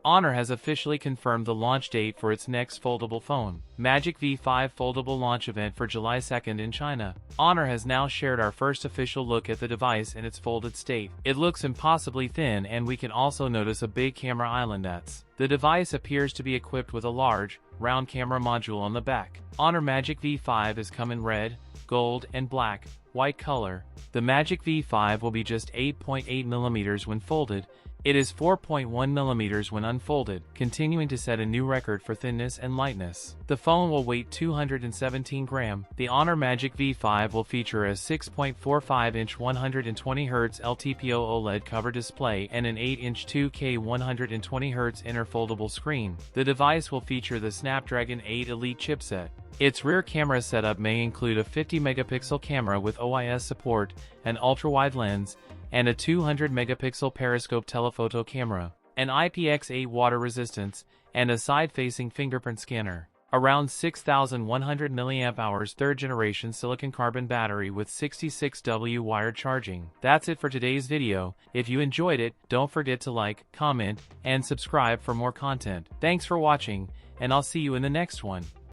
Honor has officially confirmed the launch date for its next foldable phone, Magic V5 foldable launch event for July 2nd in China. Honor has now shared our first official look at the device in its folded state. It looks impossibly thin, and we can also notice a big camera island. The device appears to be equipped with a large, round camera module on the back. Honor Magic V5 is come in red, gold, and black, white color. The Magic V5 will be just 8.8 mm when folded. It is 4.1 mm when unfolded, continuing to set a new record for thinness and lightness. The phone will weigh 217 grams. The Honor Magic V5 will feature a 6.45-inch 120Hz LTPO OLED cover display and an 8-inch 2K 120Hz inner foldable screen. The device will feature the Snapdragon 8 Elite chipset. Its rear camera setup may include a 50-megapixel camera with OIS support, an ultra-wide lens, and a 200-megapixel periscope telephoto camera, an IPX8 water resistance, and a side-facing fingerprint scanner. Around 6,100 mAh third-generation silicon-carbon battery with 66W wired charging. That's it for today's video. If you enjoyed it, don't forget to like, comment, and subscribe for more content. Thanks for watching, and I'll see you in the next one.